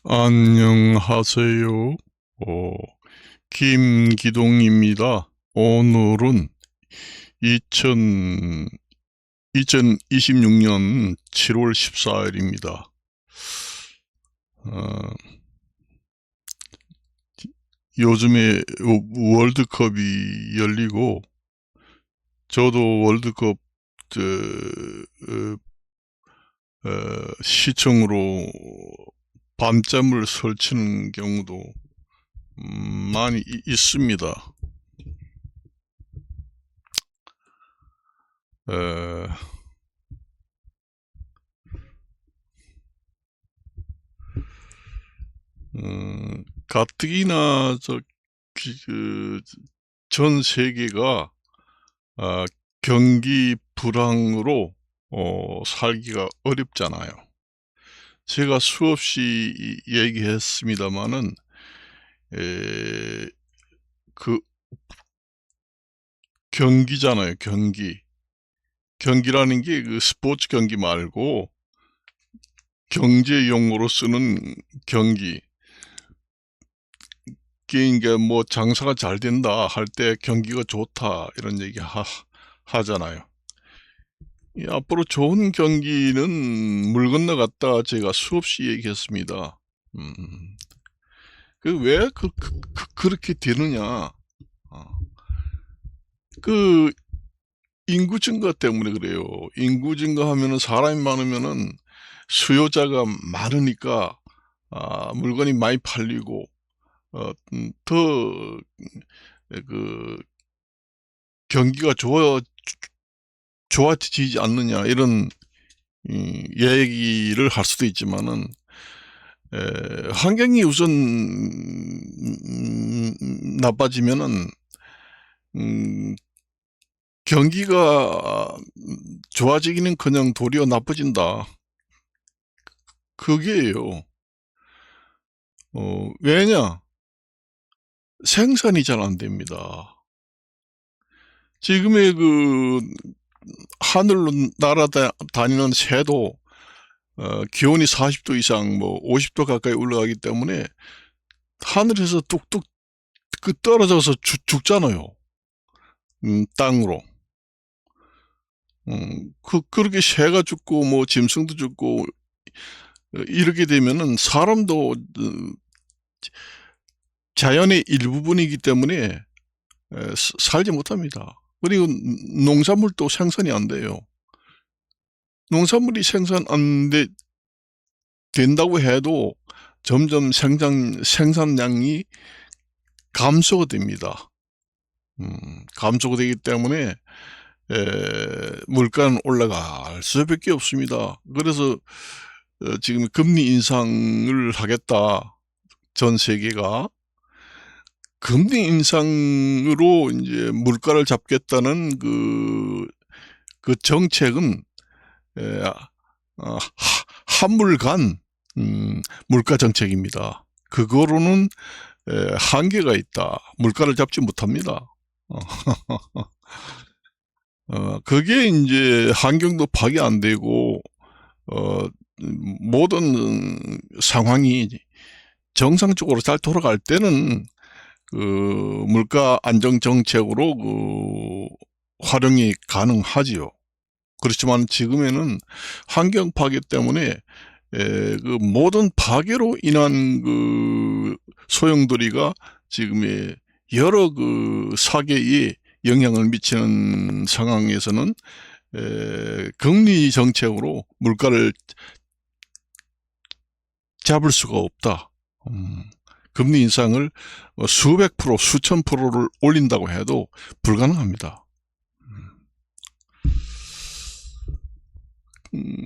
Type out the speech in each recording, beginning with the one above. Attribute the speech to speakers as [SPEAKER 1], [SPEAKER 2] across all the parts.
[SPEAKER 1] 안녕하세요. 어, 김기동입니다. 오늘은 2026년 7월 14일입니다. 요즘에 월드컵이 열리고, 저도 월드컵 저, 어, 시청으로 밤잠을 설치는 경우도 많이 있습니다. 에, 가뜩이나 전 세계가 아, 경기 불황으로 살기가 어렵잖아요. 제가 수없이 얘기했습니다마는 그 경기잖아요. 경기라는 게 그 스포츠 경기 말고 경제 용어로 쓰는 경기. 그러니까 뭐 장사가 잘 된다 할 때 경기가 좋다 이런 얘기 하잖아요. 앞으로 좋은 경기는 물 건너갔다 제가 수없이 얘기했습니다. 음, 왜 그렇게 되느냐? 어, 그 인구 증가 때문에 그래요. 인구 증가하면은 사람이 많으면은 수요자가 많으니까 물건이 많이 팔리고 더 그 경기가 좋아지지 않느냐 이런 얘기를 할 수도 있지만은 환경이 우선 나빠지면은 음, 경기가 좋아지기는커녕 도리어 나빠진다. 그게요. 왜냐? 생산이 잘 안 됩니다. 지금의 하늘로 날아다니는 새도 기온이 40도 이상, 뭐 50도 가까이 올라가기 때문에 하늘에서 뚝뚝 떨어져서 죽잖아요. 땅으로. 그렇게 새가 죽고 뭐 짐승도 죽고 이렇게 되면은 사람도 자연의 일부분이기 때문에 살지 못합니다. 그리고 농산물도 생산이 안 돼요. 농산물이 생산 안 된다고 해도 점점 생산량이 감소가 됩니다. 감소가 되기 때문에 물가는 올라갈 수밖에 없습니다. 그래서 지금 금리 인상을 하겠다. 전 세계가 금리 인상으로 이제 물가를 잡겠다는 그 정책은 에, 한물간 물가 정책입니다. 그거로는 한계가 있다. 물가를 잡지 못합니다. 어, 그게 이제 환경도 파괴 안 되고 어, 모든 상황이 정상적으로 잘 돌아갈 때는 그 물가 안정 정책으로 활용이 가능하지요. 그렇지만 지금에는 환경 파괴 때문에 그 모든 파괴로 인한 그 소용돌이가 지금의 여러 그 사계에 영향을 미치는 상황에서는 금리 정책으로 물가를 잡을 수가 없다. 금리 인상을 수백 프로, 수천 프로를 올린다고 해도 불가능합니다.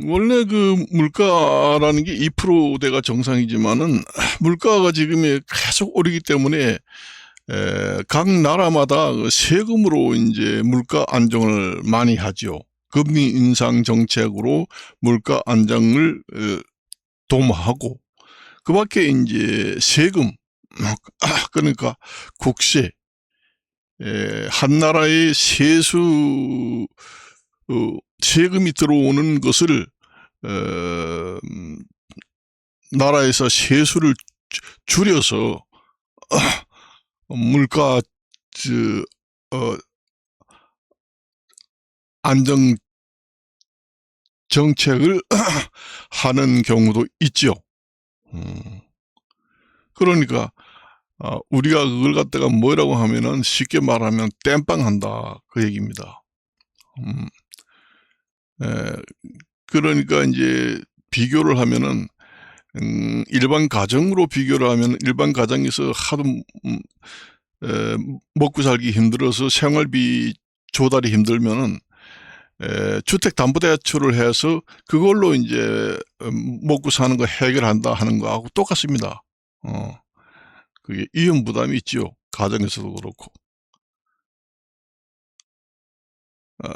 [SPEAKER 1] 원래 그 물가라는 게 2%대가 정상이지만은 물가가 지금 계속 오르기 때문에 각 나라마다 세금으로 이제 물가 안정을 많이 하죠. 금리 인상 정책으로 물가 안정을 도모하고 그밖에 이제 세금 그러니까 국세 한 나라의 세금이 들어오는 것을 어, 나라에서 세수를 줄여서 물가 어, 안정 정책을 하는 경우도 있죠. 음, 그러니까 우리가 그걸 갖다가 뭐라고 하면은 쉽게 말하면 땜빵한다 그 얘기입니다. 음, 에, 그러니까 이제 비교를 하면은 일반 가정으로 비교를 하면 일반 가정에서 하도 먹고 살기 힘들어서 생활비 조달이 힘들면은 주택담보대출을 해서 그걸로 이제 먹고 사는 거 해결한다 하는 거하고 똑같습니다. 그게 이혼 부담이 있죠. 가정에서도 그렇고. 아,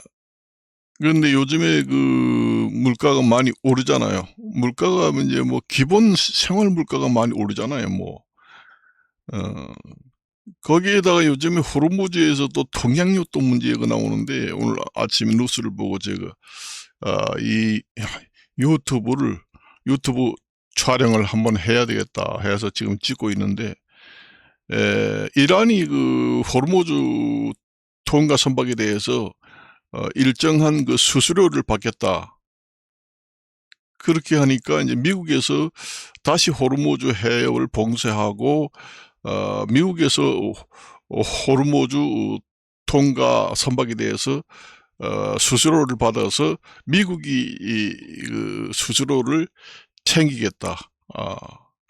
[SPEAKER 1] 그런데 요즘에 그 물가가 많이 오르잖아요. 물가가 이제 뭐 기본 생활 물가가 많이 오르잖아요. 뭐 어, 거기에다가 요즘에 호르무즈에서 또 통양요법 문제가 나오는데 오늘 아침에 뉴스를 보고 제가 이 유튜브를 유튜브 촬영을 한번 해야 되겠다 해서 지금 찍고 있는데 이란이 그 호르무즈 통과 선박에 대해서 일정한 그 수수료를 받겠다. 그렇게 하니까 이제 미국에서 다시 호르무즈 해협을 봉쇄하고 미국에서 호르무즈 통과 선박에 대해서 수수료를 받아서 미국이 그 수수료를 챙기겠다.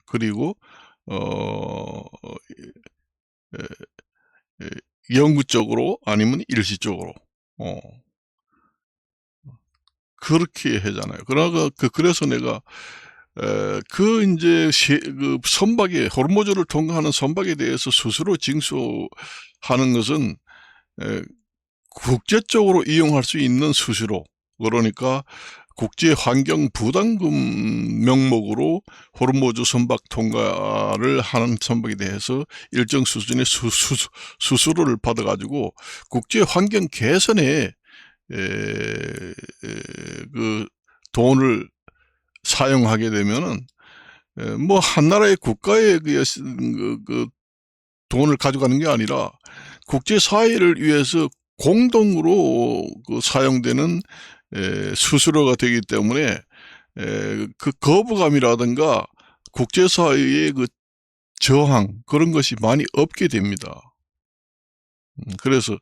[SPEAKER 1] 그리고 어, 에, 영구적으로 아니면 일시적으로 어, 그렇게 하잖아요. 그래서 내가 그 이제 그 선박에 호르무즈를 통과하는 선박에 대해서 스스로 징수하는 것은 에, 국제적으로 이용할 수 있는 수수료, 그러니까 국제 환경 부담금 명목으로 호르무즈 선박 통과를 하는 선박에 대해서 일정 수준의 수수료를 받아가지고 국제 환경 개선에 그 돈을 사용하게 되면은 뭐 한 나라의 국가의 그 돈을 가져가는 게 아니라 국제 사회를 위해서 공동으로 그 사용되는 수수료가 되기 때문에 그 거부감이라든가 국제 사회의 그 저항 그런 것이 많이 없게 됩니다. 그래서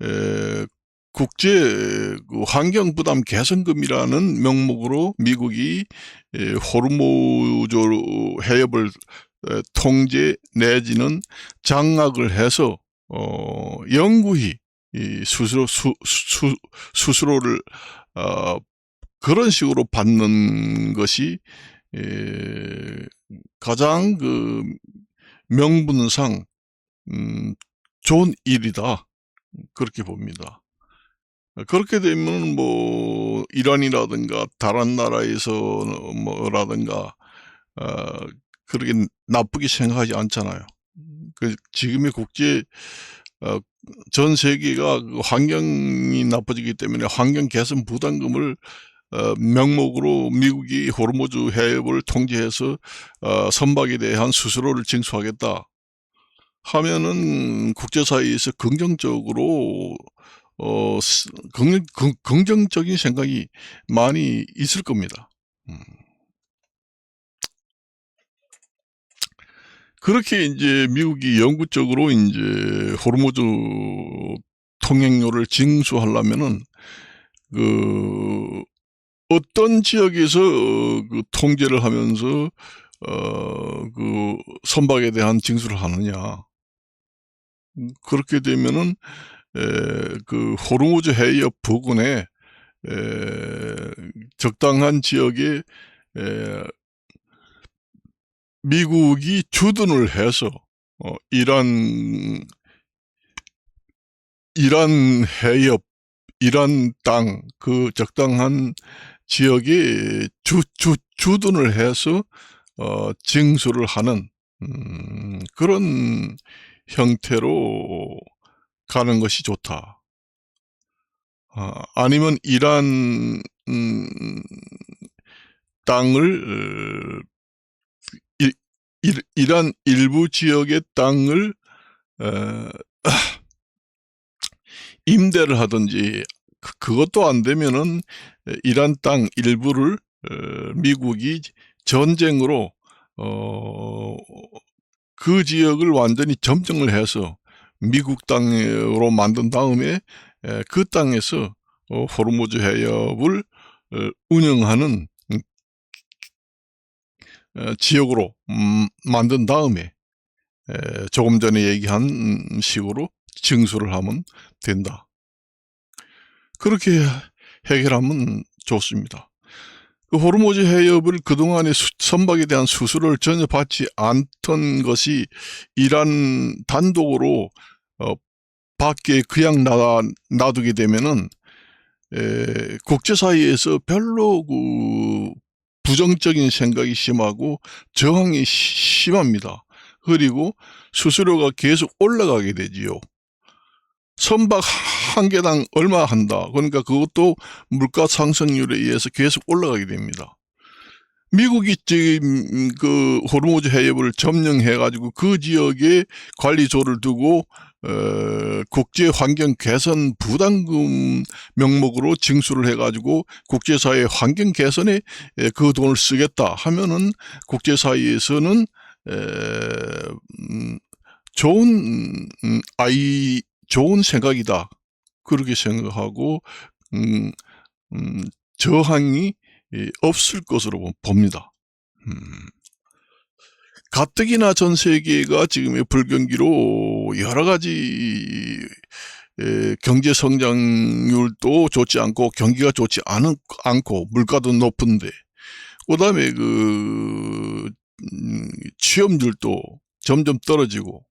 [SPEAKER 1] 에, 국제 그 환경 부담 개선금이라는 명목으로 미국이 호르무즈 해협을 통제 내지는 장악을 해서 영구히 이 수수료를 어, 그런 식으로 받는 것이 에, 가장 그 명분상 좋은 일이다. 그렇게 봅니다. 그렇게 되면 뭐 이란이라든가 다른 나라에서 뭐라든가 어, 그렇게 나쁘게 생각하지 않잖아요. 그 지금의 국제 어, 전 세계가 그 환경이 나빠지기 때문에 환경 개선 부담금을 명목으로 미국이 호르무즈 해협을 통제해서 선박에 대한 수수료를 징수하겠다 하면은 국제사회에서 긍정적으로 긍정적인 생각이 많이 있을 겁니다. 음. 그렇게 이제 미국이 영구적으로 이제 호르무즈 통행료를 징수하려면은 그 어떤 지역에서 그 통제를 하면서 그 선박에 대한 징수를 하느냐. 그렇게 되면은 그 호르무즈 해협 부근에 적당한 지역에 미국이 주둔을 해서 이란 해협, 이란 땅, 그 적당한 지역에 주둔을 해서 징수를 하는 그런 형태로 가는 것이 좋다. 아니면 이란 땅을 이란 일부 지역의 땅을 임대를 하든지, 그것도 안 되면은 이란 땅 일부를 미국이 전쟁으로 그 지역을 완전히 점령을 해서 미국 땅으로 만든 다음에 그 땅에서 호르무즈 해협을 운영하는 지역으로 만든 다음에 조금 전에 얘기한 식으로 징수를 하면 된다. 그렇게 해결하면 좋습니다. 그 호르무즈 해협을 그동안에 선박에 대한 수수료를 전혀 받지 않던 것이 이란 단독으로 밖에 그냥 놔두게 되면은 국제사회에서 별로 그 부정적인 생각이 심하고 저항이 심합니다. 그리고 수수료가 계속 올라가게 되지요. 선박 한 개당 얼마 한다. 그러니까 그것도 물가 상승률에 의해서 계속 올라가게 됩니다. 미국이 지금 그 호르무즈 해협을 점령해가지고 그 지역에 관리소를 두고 국제 환경 개선 부담금 명목으로 징수를 해가지고 국제사회 환경 개선에 그 돈을 쓰겠다 하면은 국제사회에서는 좋은 생각이다, 그렇게 생각하고 저항이 없을 것으로 봅니다. 가뜩이나 전 세계가 지금의 불경기로 여러 가지 경제 성장률도 좋지 않고 경기가 좋지 않고 물가도 높은데, 그다음에 그 취업률도 점점 떨어지고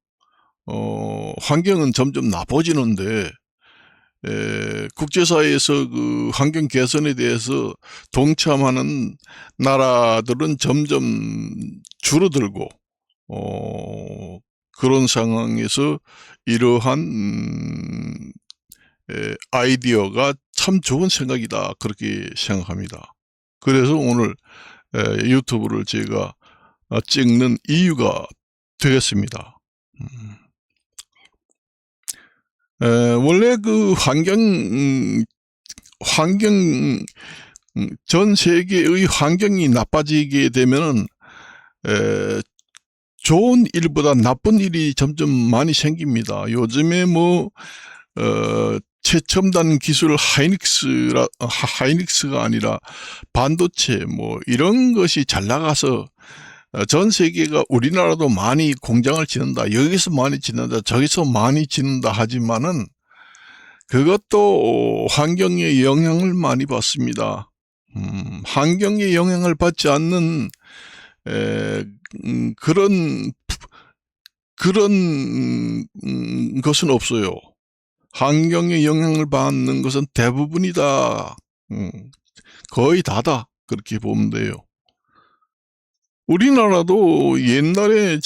[SPEAKER 1] 환경은 점점 나빠지는데 국제사회에서 그 환경 개선에 대해서 동참하는 나라들은 점점 줄어들고 그런 상황에서 이러한 아이디어가 참 좋은 생각이다, 그렇게 생각합니다. 그래서 오늘 유튜브를 제가 찍는 이유가 되겠습니다. 원래 그 전 세계의 환경이 나빠지게 되면은 좋은 일보다 나쁜 일이 점점 많이 생깁니다. 요즘에 뭐 최첨단 기술 하이닉스가 아니라 반도체 뭐 이런 것이 잘 나가서 전 세계가 우리나라도 많이 공장을 짓는다, 여기서 많이 짓는다, 저기서 많이 짓는다 하지만은 그것도 환경에 영향을 많이 받습니다. 환경에 영향을 받지 않는 그런 것은 없어요. 환경에 영향을 받는 것은 대부분이다. 거의 다다, 그렇게 보면 돼요. 우리나라도 옛날에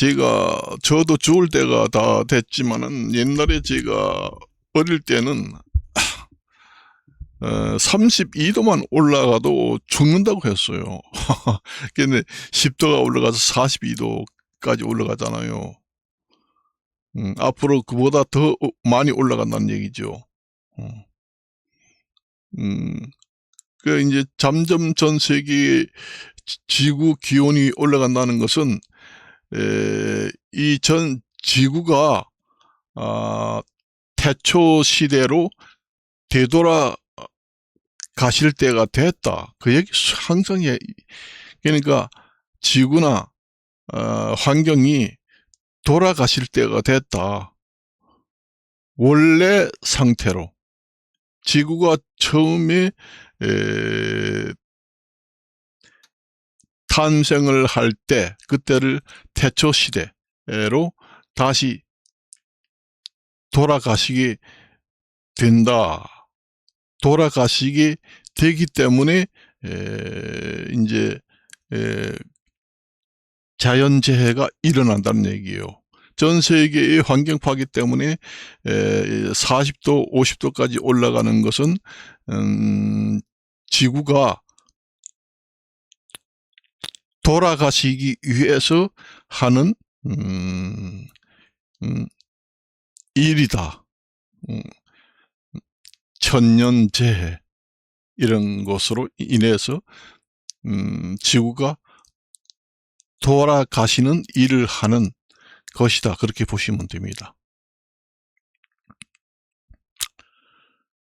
[SPEAKER 1] 저도 죽을 때가 다 됐지만은 옛날에 제가 어릴 때는 32도만 올라가도 죽는다고 했어요. 근데 10도가 올라가서 42도까지 올라가잖아요. 앞으로 그보다 더 많이 올라간다는 얘기죠. 그 이제 점점 전 세계 지구 기온이 올라간다는 것은 이 전 지구가 태초 시대로 되돌아 가실 때가 됐다, 그 얘기 항상 그러니까 지구나 환경이 돌아가실 때가 됐다. 원래 상태로 지구가 처음에 탄생을 할 때 그때를 태초 시대로 다시 돌아가시게 된다. 돌아가시게 되기 때문에 이제 자연재해가 일어난다는 얘기예요. 전 세계의 환경 파괴 때문에 40도, 50도까지 올라가는 것은 지구가 돌아가시기 위해서 하는 일이다. 천년재해 이런 것으로 인해서 지구가 돌아가시는 일을 하는 것이다. 그렇게 보시면 됩니다.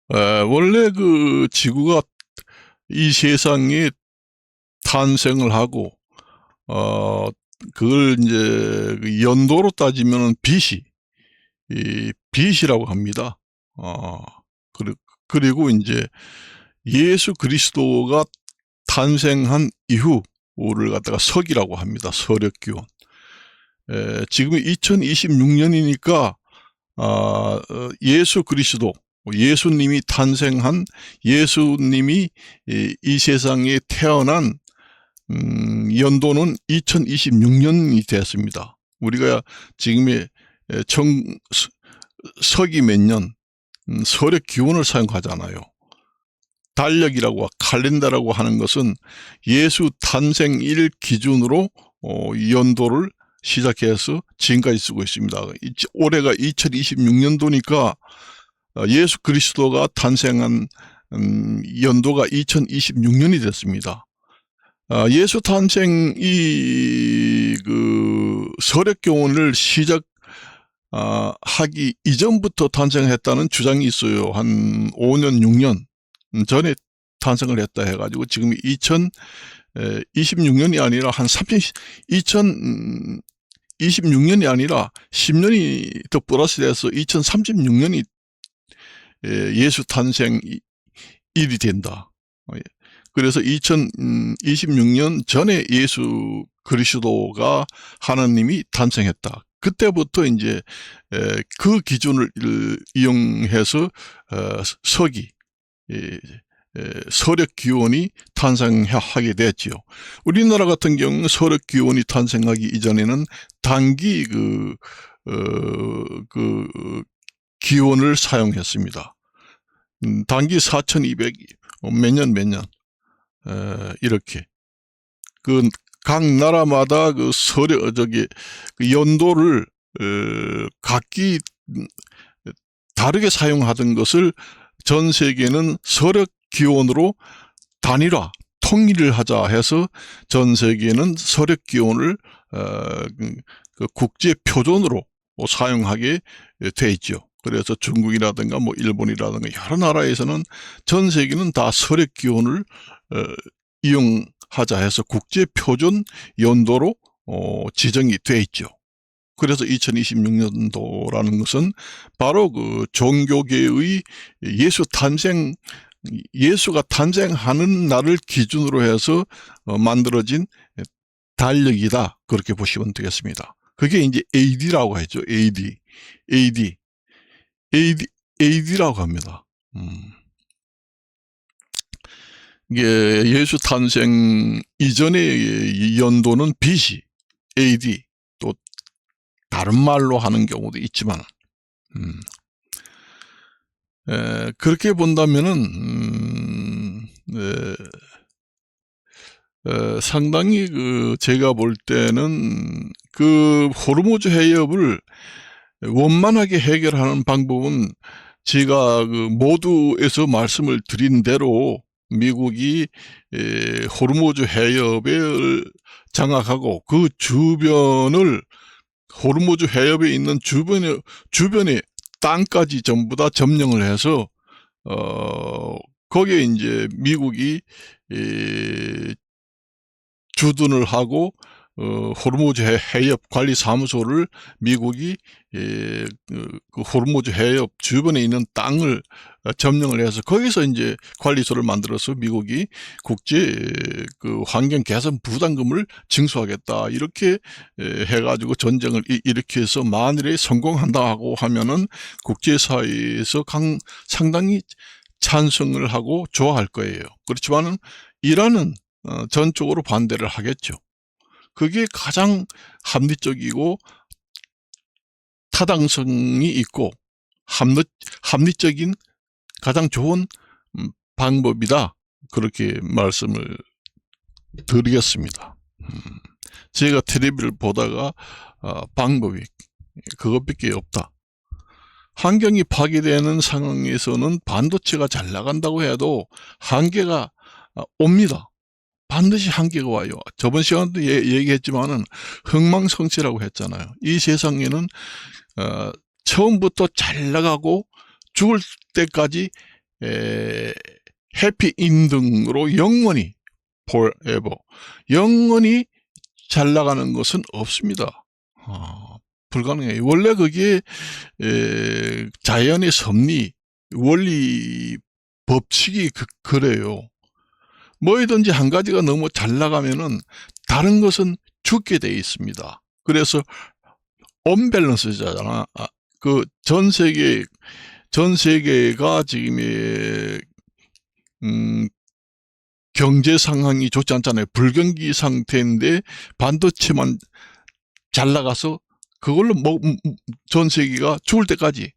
[SPEAKER 1] 원래 그 지구가 이 세상에 탄생을 하고 그걸 이제 연도로 따지면 빛이라고 합니다. 그리고 이제 예수 그리스도가 탄생한 이후를 갖다가 석이라고 합니다. 서력기원. 지금 2026년이니까 예수 그리스도, 예수님이 탄생한, 예수님이 이 세상에 태어난 연도는 2026년이 되었습니다. 우리가 지금의 석이 몇 년, 서력 기원을 사용하잖아요. 달력이라고 칼렌더라고 하는 것은 예수 탄생일 기준으로 연도를 시작해서 지금까지 쓰고 있습니다. 올해가 2026년도니까 예수 그리스도가 탄생한 연도가 2026년이 됐습니다. 예수 탄생 그 서력교원을 시작하기 이전부터 탄생했다는 주장이 있어요. 한 5년, 6년 전에 탄생을 했다 해가지고 지금 2026년이 아니라 한 2026년이 아니라 10년이 더 플러스 돼서 2036년이 예수 탄생 일이 된다. 그래서 2026년 전에 예수 그리스도가 하나님이 탄생했다. 그때부터 이제 그 기준을 이용해서 석이 서력기원이 탄생하게 됐지요. 우리나라 같은 경우는 서력기원이 탄생하기 이전에는 단기 기원을 사용했습니다. 단기 4200 몇 년 이렇게 각 나라마다 그 연도를 각기 다르게 사용하던 것을 전 세계는 서력 기원으로 단일화 통일을 하자 해서 전 세계는 서력 기원을 국제 표준으로 사용하게 돼 있죠. 그래서 중국이라든가 뭐 일본이라든가 여러 나라에서는 전 세계는 다 서력 기원을 이용하자 해서 국제 표준 연도로 지정이 돼 있죠. 그래서 2026년도라는 것은 바로 그 종교계의 예수가 탄생하는 날을 기준으로 해서 만들어진 달력이다. 그렇게 보시면 되겠습니다. 그게 이제 AD라고 하죠. AD라고 합니다. 이게 예수 탄생 이전의 연도는 BC, AD, 또 다른 말로 하는 경우도 있지만, 그렇게 본다면은, 상당히 제가 볼 때는 호르무즈 해협을 원만하게 해결하는 방법은 제가 모두에서 말씀을 드린 대로 미국이 호르무즈 해협을 장악하고 그 주변을 호르무즈 해협에 있는 주변의 땅까지 전부 다 점령을 해서 거기에 이제 미국이 주둔을 하고 호르무즈 해협 관리 사무소를 미국이 그 호르무즈 해협 주변에 있는 땅을 점령을 해서 거기서 이제 관리소를 만들어서 미국이 국제 환경 개선 부담금을 징수하겠다 이렇게 해가지고 전쟁을 일으켜서 만일에 성공한다고 하면은 국제사회에서 상당히 찬성을 하고 좋아할 거예요. 그렇지만은 이란은 전적으로 반대를 하겠죠. 그게 가장 합리적이고 타당성이 있고 합리적인 가장 좋은 방법이다. 그렇게 말씀을 드리겠습니다. 제가 텔레비를 보다가 방법이 그것밖에 없다. 환경이 파괴되는 상황에서는 반도체가 잘 나간다고 해도 한계가 옵니다. 반드시 한계가 와요. 저번 시간도 얘기했지만은 흥망성쇠라고 했잖아요. 이 세상에는 처음부터 잘 나가고 죽을 때까지 해피 인등으로 영원히 forever 영원히 잘 나가는 것은 없습니다. 불가능해요. 원래 그게 자연의 섭리, 원리, 법칙이 그래요. 뭐이든지 한 가지가 너무 잘 나가면은 다른 것은 죽게 돼 있습니다. 그래서 언밸런스잖아. 그 전 세계가 지금의 경제 상황이 좋지 않잖아요. 불경기 상태인데 반도체만 잘 나가서 그걸로 전 세계가 죽을 때까지,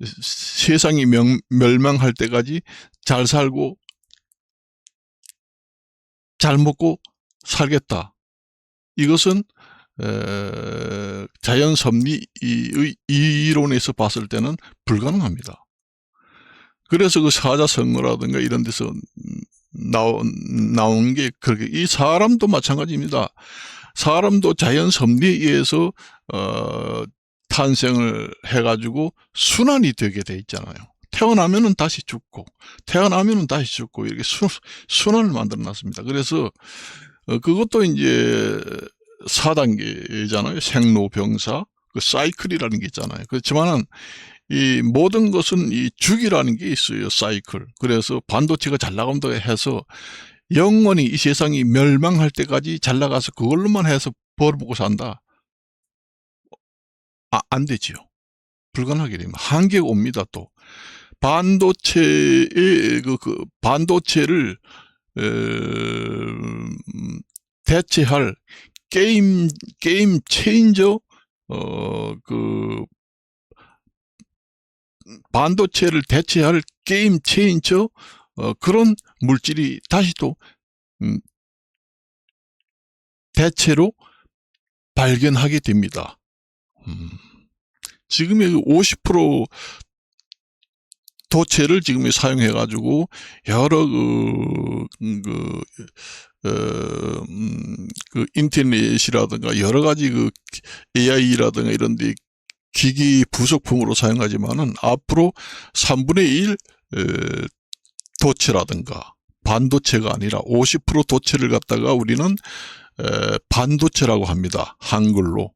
[SPEAKER 1] 세상이 멸망할 때까지 잘 살고 잘 먹고 살겠다. 이것은 자연 섭리의 이론에서 봤을 때는 불가능합니다. 그래서 그 사자성어라든가 이런 데서 나온 게 그렇게, 이 사람도 마찬가지입니다. 사람도 자연 섭리에 의해서 탄생을 해가지고 순환이 되게 돼 있잖아요. 태어나면은 다시 죽고 태어나면은 다시 죽고 이렇게 순환을 만들어 놨습니다. 그래서 그것도 이제 4단계잖아요. 생로병사, 그 사이클이라는 게 있잖아요. 그렇지만은 이 모든 것은 이 주기라는 게 있어요. 사이클. 그래서 반도체가 잘 나간다고 해서 영원히 이 세상이 멸망할 때까지 잘 나가서 그걸로만 해서 벌어먹고 산다. 안 되지요. 불가능하게 되면 한계가 옵니다. 또 반도체의 반도체를 대체할 게임 체인저, 반도체를 대체할 게임 체인저, 그런 물질이 다시 또 대체로 발견하게 됩니다. 지금의 50% 도체를 지금 사용해가지고 여러 인터넷이라든가 여러 가지 AI라든가 이런 데 기기 부속품으로 사용하지만은 앞으로 3분의 1 도체라든가 반도체가 아니라 50% 도체를 갖다가 우리는 반도체라고 합니다. 한글로.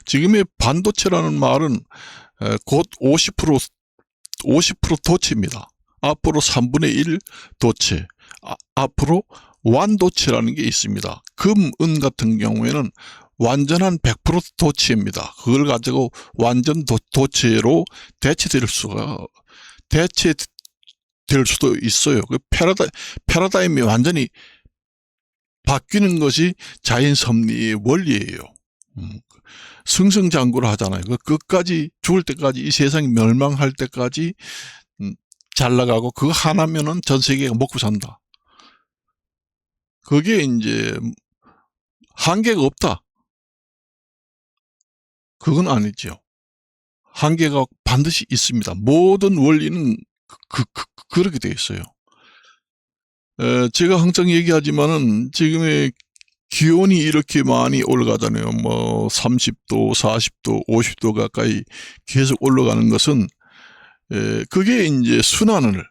[SPEAKER 1] 지금의 반도체라는 말은 곧 50% 도체입니다. 앞으로 3분의 1 도체, 앞으로 완도체라는 게 있습니다. 금, 은 같은 경우에는 완전한 100% 도체입니다. 그걸 가지고 완전 도체로 대체될 수도 있어요. 그 패러다임이 완전히 바뀌는 것이 자연 섭리의 원리예요. 승승장구를 하잖아요. 끝까지 죽을 때까지, 이 세상이 멸망할 때까지 잘 나가고 그거 하나면은 전 세계가 먹고 산다. 그게 이제 한계가 없다. 그건 아니죠. 한계가 반드시 있습니다. 모든 원리는 그렇게 되어 있어요. 제가 항상 얘기하지만은 지금의 기온이 이렇게 많이 올라가잖아요. 뭐 30도, 40도, 50도 가까이 계속 올라가는 것은 그게 이제 순환을,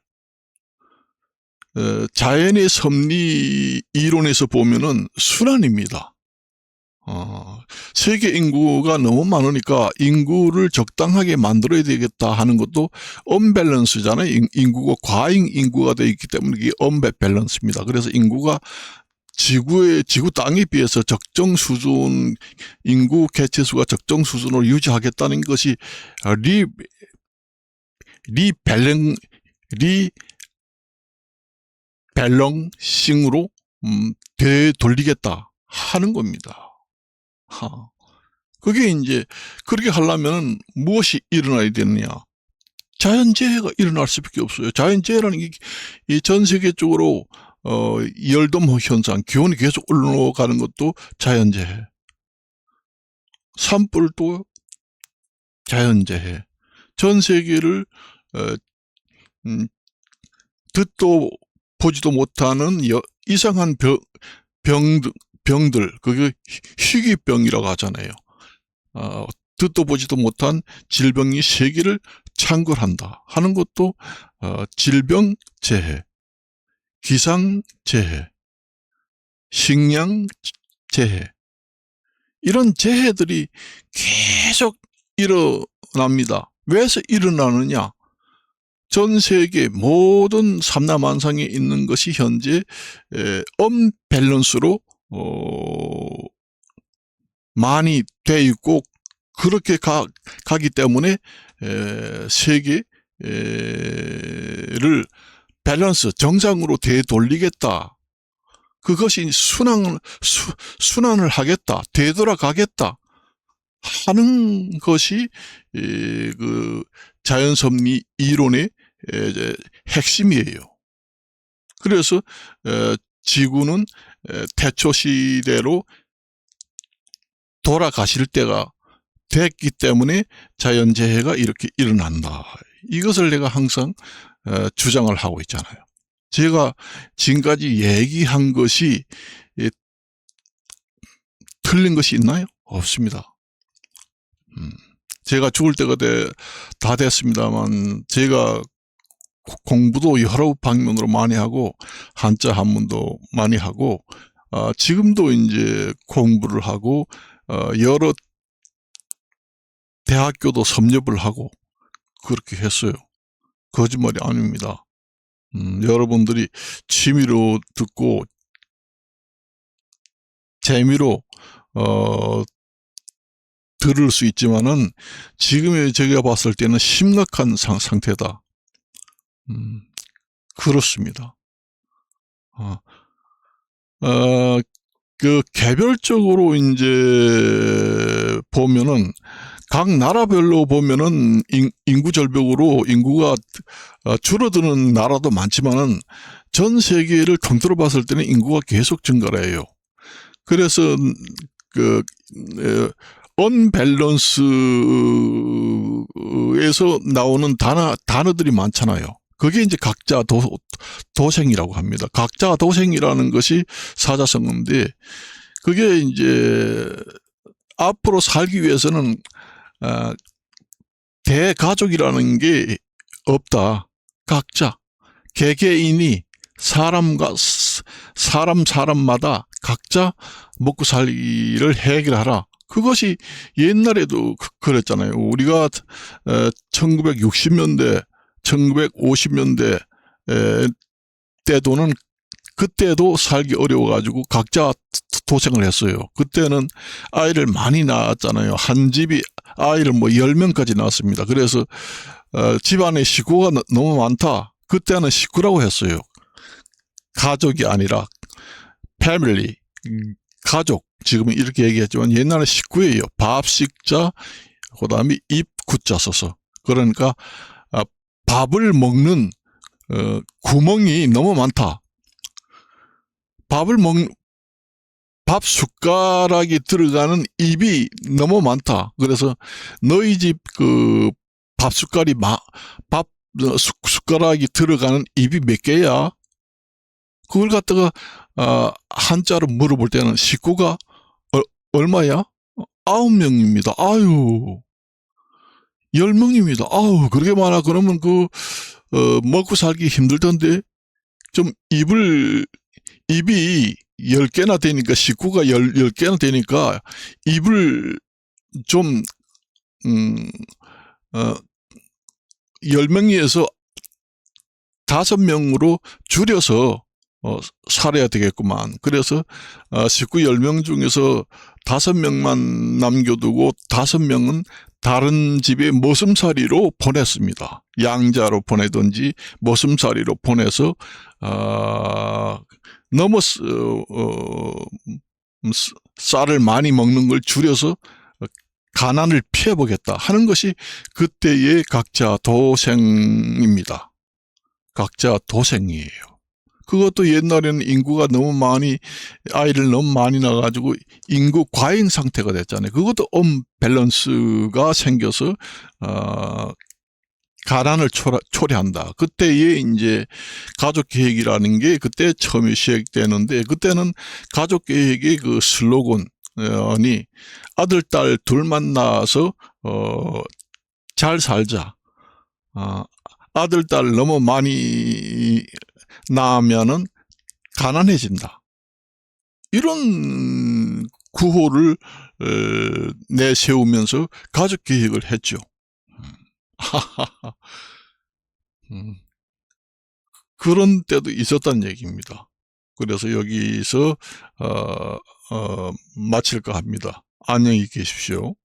[SPEAKER 1] 자연의 섭리 이론에서 보면은 순환입니다. 세계 인구가 너무 많으니까 인구를 적당하게 만들어야 되겠다 하는 것도 언밸런스잖아요. 인구가 과잉 인구가 되어 있기 때문에 이게 언밸런스입니다. 그래서 인구가 지구 땅에 비해서 적정 수준, 인구 개체수가 적정 수준으로 유지하겠다는 것이 리밸런싱으로 되돌리겠다 하는 겁니다. 그게 이제 그렇게 하려면 무엇이 일어나야 되느냐? 자연재해가 일어날 수밖에 없어요. 자연재해라는 게 전 세계적으로 열돔 현상, 기온이 계속 올라가는 것도 자연재해. 산불도 자연재해. 전 세계를 듣도 보지도 못하는 이상한 병들, 그게 희귀병이라고 하잖아요. 듣도 보지도 못한 질병이 세계를 창궐한다 하는 것도 질병재해, 기상재해, 식량재해, 이런 재해들이 계속 일어납니다. 왜 일어나느냐? 전 세계 모든 삼라만상에 있는 것이 현재 언밸런스로 많이 돼 있고, 그렇게 가기 때문에 세계를 밸런스, 정상으로 되돌리겠다. 그것이 순환을 하겠다, 되돌아가겠다 하는 것이 그 자연섭리 이론의 핵심이에요. 그래서 지구는 태초시대로 돌아가실 때가 됐기 때문에 자연재해가 이렇게 일어난다. 이것을 내가 항상 주장을 하고 있잖아요. 제가 지금까지 얘기한 것이 틀린 것이 있나요? 없습니다. 제가 죽을 때가 다 됐습니다만, 제가 공부도 여러 방면으로 많이 하고, 한자 한문도 많이 하고, 지금도 이제 공부를 하고, 여러 대학교도 섭렵을 하고, 그렇게 했어요. 거짓말이 아닙니다. 여러분들이 취미로 듣고, 재미로, 들을 수 있지만은, 지금의 제가 봤을 때는 심각한 상태다. 그렇습니다. 그 개별적으로 이제 보면은, 각 나라별로 보면은 인구 절벽으로 인구가 줄어드는 나라도 많지만은, 전 세계를 통틀어 봤을 때는 인구가 계속 증가를 해요. 그래서 언밸런스에서 나오는 단어들이 많잖아요. 그게 이제 각자 도생이라고 합니다. 각자 도생이라는 것이 사자성어인데, 그게 이제 앞으로 살기 위해서는 대가족이라는 게 없다. 각자 개개인이 사람마다 각자 먹고 살기를 해결하라. 그것이 옛날에도 그랬잖아요. 우리가 1960년대, 1950년대 때도는, 그때도 살기 어려워가지고 각자 도생을 했어요. 그때는 아이를 많이 낳았잖아요. 한 집이 아이를 10명까지 낳았습니다. 그래서 집안에 식구가 너무 많다. 그때는 식구라고 했어요. 가족이 아니라 패밀리, 가족. 지금은 이렇게 얘기했지만 옛날에 식구예요. 밥식자, 그 다음에 입구자 써서. 그러니까 밥을 먹는 구멍이 너무 많다. 밥 숟가락이 들어가는 입이 너무 많다. 그래서 너희 집 밥 숟가락이 들어가는 입이 몇 개야? 그걸 갖다가 한자로 물어볼 때는 식구가 얼마야? 9명입니다. 아유, 10명입니다. 아유, 그렇게 많아. 그러면 먹고 살기 힘들던데, 좀 입이 10개나 되니까, 식구가 10개나 되니까, 입을 좀, 10명에서 5명으로 줄여서 살아야 되겠구만. 그래서 식구 10명 중에서 5명만 남겨두고 5명은 다른 집에 머슴살이로 보냈습니다. 양자로 보내든지 머슴살이로 보내서 너무 쌀을 많이 먹는 걸 줄여서 가난을 피해보겠다 하는 것이 그때의 각자 도생입니다. 각자 도생이에요. 그것도 옛날에는 인구가 너무 많이 아이를 너무 많이 낳아 가지고 인구 과잉 상태가 됐잖아요. 그것도 언밸런스가 생겨서 가난을 초래한다. 그때에 이제 가족 계획이라는 게 그때 처음에 시작되는데, 그때는 가족 계획의 그 슬로건이 아들 딸 둘만 낳아서 잘 살자. 아들 딸 너무 많이 낳으면은 가난해진다. 이런 구호를 내세우면서 가족 계획을 했죠. 음, 그런 때도 있었단 얘기입니다. 그래서 여기서 마칠까 합니다. 안녕히 계십시오.